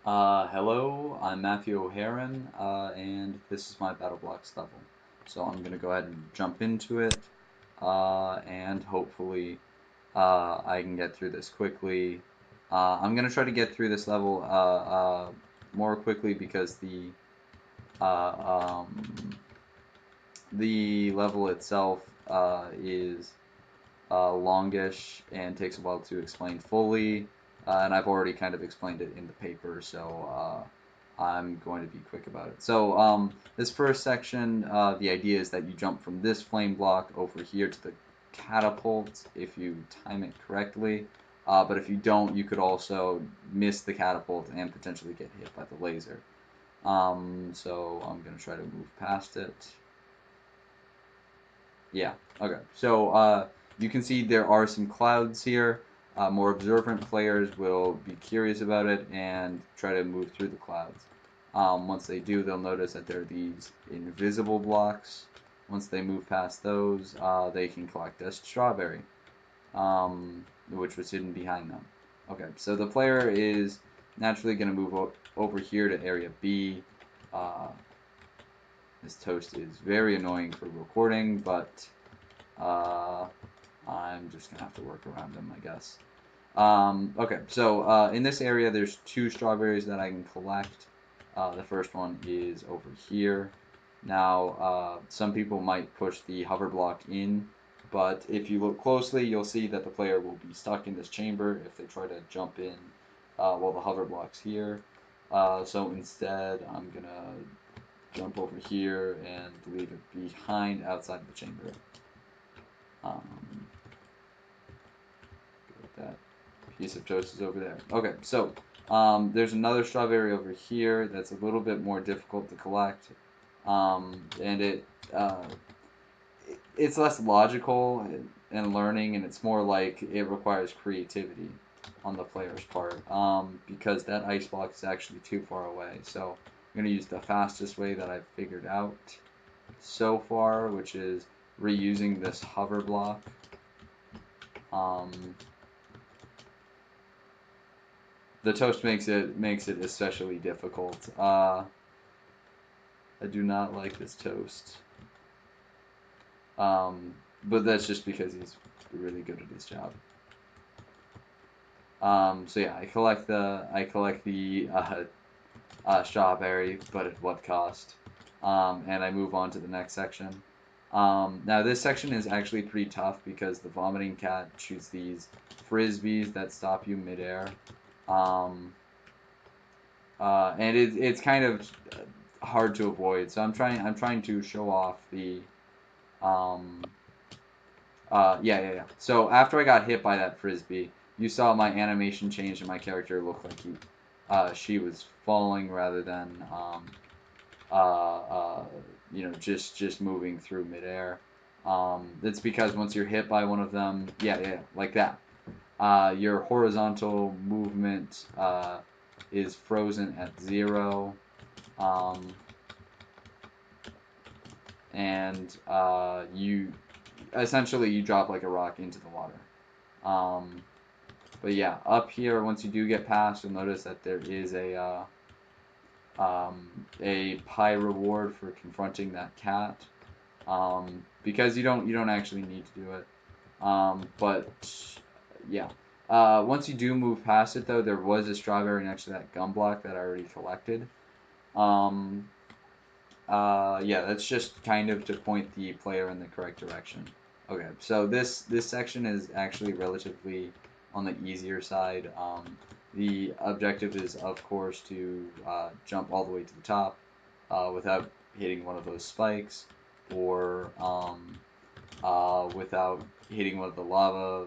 Hello, I'm Matthew O'Herren, and this is my Battle Blocks level. So I'm going to go ahead and jump into it, and hopefully I can get through this quickly. I'm going to try to get through this level more quickly because uh, um, the level itself is longish and takes a while to explain fully. And I've already kind of explained it in the paper, so I'm going to be quick about it. So this first section, the idea is that you jump from this flame block over here to the catapult if you time it correctly. But if you don't, you could also miss the catapult and potentially get hit by the laser. So I'm going to try to move past it. Yeah, okay. So you can see there are some clouds here. More observant players will be curious about it and try to move through the clouds. Once they do, they'll notice that there are these invisible blocks. Once they move past those, they can collect a strawberry, which was hidden behind them. Okay, so the player is naturally going to move over here to area B. Uh, this toast is very annoying for recording, but uh, I'm just gonna have to work around them, I guess. Okay, so in this area, there's two strawberries that I can collect. The first one is over here. Now, some people might push the hover block in, but if you look closely, you'll see that the player will be stuck in this chamber if they try to jump in while the hover block's here. So instead, I'm gonna jump over here and leave it behind outside the chamber. Um, that piece of toast is over there. Okay, so there's another strawberry over here that's a little bit more difficult to collect, and it's less logical and learning, and it's more like it requires creativity on the player's part, because that ice block is actually too far away. So I'm going to use the fastest way that I've figured out so far, which is reusing this hover block. Um, the toast makes it especially difficult. I do not like this toast. Um, but that's just because he's really good at his job. So yeah, I collect the strawberry, but at what cost? And I move on to the next section. Now this section is actually pretty tough because the vomiting cat shoots these frisbees that stop you midair. Um, and it's kind of hard to avoid. So I'm trying to show off the um, yeah. So after I got hit by that frisbee, you saw my animation change and my character looked like she was falling rather than uh, uh, just moving through midair. That's because once you're hit by one of them, yeah, like that. Your horizontal movement is frozen at 0. Um, and you essentially you drop like a rock into the water. Um, but yeah, up here, once you do get past, you'll notice that there is a pie reward for confronting that cat. Because you don't actually need to do it. But yeah. Once you do move past it, though, there was a strawberry next to that gum block that I already collected. Um, yeah, that's just kind of to point the player in the correct direction. Okay, so this section is actually relatively on the easier side. The objective is, of course, to jump all the way to the top without hitting one of those spikes, or without hitting one of the lava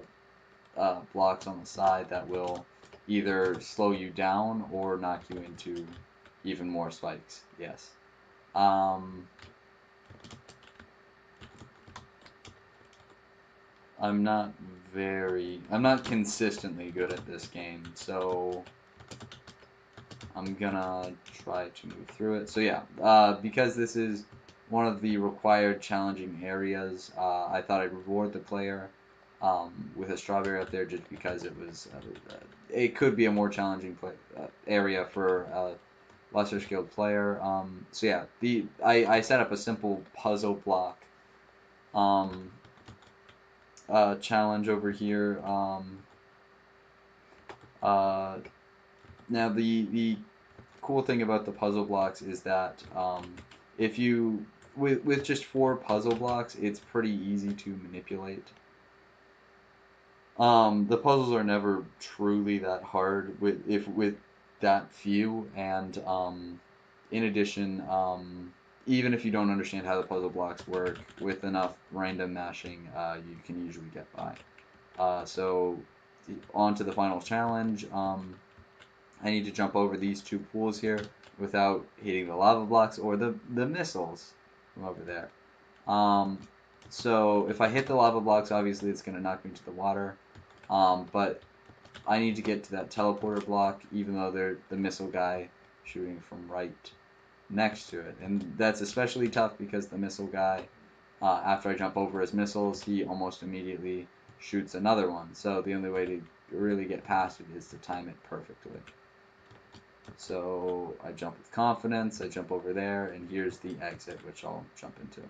blocks on the side that will either slow you down or knock you into even more spikes. Yes. Um, I'm not consistently good at this game, so I'm gonna try to move through it. So yeah, because this is one of the required challenging areas, I thought I'd reward the player with a strawberry up there just because it was it could be a more challenging area for a lesser skilled player. So yeah, I set up a simple puzzle block um, challenge over here. Uh, Now the cool thing about the puzzle blocks is that if you with just 4 puzzle blocks, it's pretty easy to manipulate. The puzzles are never truly that hard with that few, and in addition, even if you don't understand how the puzzle blocks work, with enough random mashing, you can usually get by. So on to the final challenge. I need to jump over these 2 pools here without hitting the lava blocks or the missiles from over there. Um, so if I hit the lava blocks, obviously it's going to knock me to the water. But I need to get to that teleporter block, even though they're the missile guy shooting from right next to it. And that's especially tough because the missile guy, after I jump over his missiles, he almost immediately shoots another one. So the only way to really get past it is to time it perfectly. So I jump with confidence, I jump over there, and here's the exit, which I'll jump into.